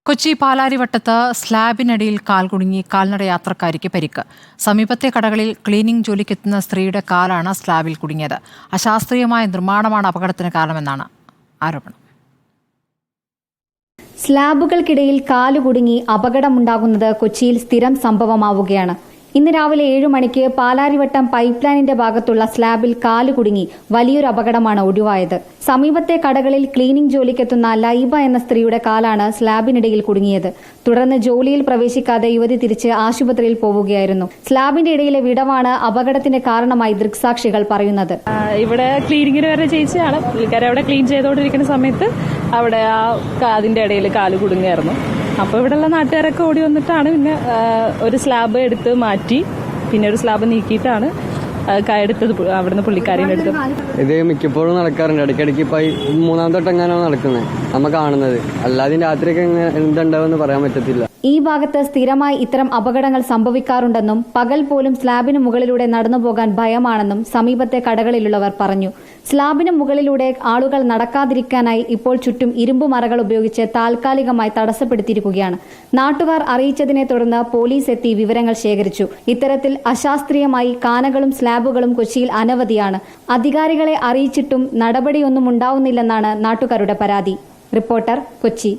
കൊച്ചി പാലാരിവട്ടത്ത് സ്ലാബിനടിയിൽ കാൽ കുടുങ്ങി കാൽനട യാത്രക്കാരിക്ക് പരിക്ക്. സമീപത്തെ കടകളിൽ ക്ലീനിംഗ് ജോലിക്കെത്തുന്ന സ്ത്രീയുടെ കാലാണ് സ്ലാബിൽ കുടുങ്ങിയത്. അശാസ്ത്രീയമായ നിർമ്മാണമാണ് അപകടത്തിന് കാരണമെന്നാണ് ആരോപണം. സ്ലാബുകൾക്കിടയിൽ കാലുകുടുങ്ങി അപകടമുണ്ടാകുന്നത് കൊച്ചിയിൽ സ്ഥിരം സംഭവമാവുകയാണ്. ഇന്ന് രാവിലെ 7 മണിക്ക് പാലാരിവട്ടം പൈപ്പ് ലൈനിന്റെ ഭാഗത്തുള്ള സ്ലാബിൽ കാലുകുടുങ്ങി വലിയൊരു അപകടമാണ് ഒഴിവായത്. സമീപത്തെ കടകളിൽ ക്ലീനിംഗ് ജോലിക്കെത്തുന്ന ലൈബ എന്ന സ്ത്രീയുടെ കാലാണ് സ്ലാബിനിടയിൽ കുടുങ്ങിയത്. തുടർന്ന് ജോലിയിൽ പ്രവേശിക്കാതെ യുവതി തിരിച്ച് ആശുപത്രിയിൽ പോവുകയായിരുന്നു. സ്ലാബിന്റെ ഇടയിലെ വിടവാണ് അപകടത്തിന് കാരണമായി ദൃക്സാക്ഷികൾ പറയുന്നത്. ഇവിടെ ക്ലീനിങ്ങിന് വരെ ചേച്ചിയാണ്. പുള്ളിക്കാരെ അവിടെ ക്ലീൻ ചെയ്തുകൊണ്ടിരിക്കുന്ന സമയത്ത് അവിടെ അതിന്റെ ഇടയിൽ കാല് കുടുങ്ങിയായിരുന്നു. അപ്പോൾ ഇവിടെയുള്ള നാട്ടുകാരൊക്കെ ഓടി വന്നിട്ടാണ് പിന്നെ ഒരു സ്ലാബ് എടുത്ത് മാറ്റി പിന്നെ ഒരു സ്ലാബ് നീക്കിയിട്ടാണ് എടുത്തത്. അവിടുന്ന് പുള്ളിക്കാരിനെ എടുത്തത്. ഇത് മിക്കപ്പോഴും നടക്കാറുണ്ട്. ഇടയ്ക്കിടയ്ക്ക് ഇപ്പം 3-ാം തൊട്ടെങ്ങാനാണ് നടക്കുന്നത് നമ്മൾ കാണുന്നത്. അല്ലാതെ രാത്രിയൊക്കെ എന്തുണ്ടാവുമെന്ന് പറയാൻ പറ്റത്തില്ല. ഈ ഭാഗത്ത് സ്ഥിരമായി ഇത്തരം അപകടങ്ങൾ സംഭവിക്കാറുണ്ടെന്നും പകൽ പോലും സ്ലാബിന് മുകളിലൂടെ നടന്നുപോകാൻ ഭയമാണെന്നും സമീപത്തെ കടകളിലുള്ളവർ പറഞ്ഞു. സ്ലാബിന് മുകളിലൂടെ ആളുകൾ നടക്കാതിരിക്കാനായി ഇപ്പോൾ ചുറ്റും ഇരുമ്പ് മറകൾ ഉപയോഗിച്ച് താൽക്കാലികമായി തടസ്സപ്പെടുത്തിയിരിക്കുകയാണ്. നാട്ടുകാർ അറിയിച്ചതിനെ തുടർന്ന് പോലീസ് എത്തി വിവരങ്ങൾ ശേഖരിച്ചു. ഇത്തരത്തിൽ അശാസ്ത്രീയമായി കാനകളും സ്ലാബുകളും കൊച്ചിയിൽ അനവധിയാണ്. അധികാരികളെ അറിയിച്ചിട്ടും നടപടിയൊന്നും ഉണ്ടാവുന്നില്ലെന്നാണ് നാട്ടുകാരുടെ പരാതി. റിപ്പോർട്ടർ, കൊച്ചി.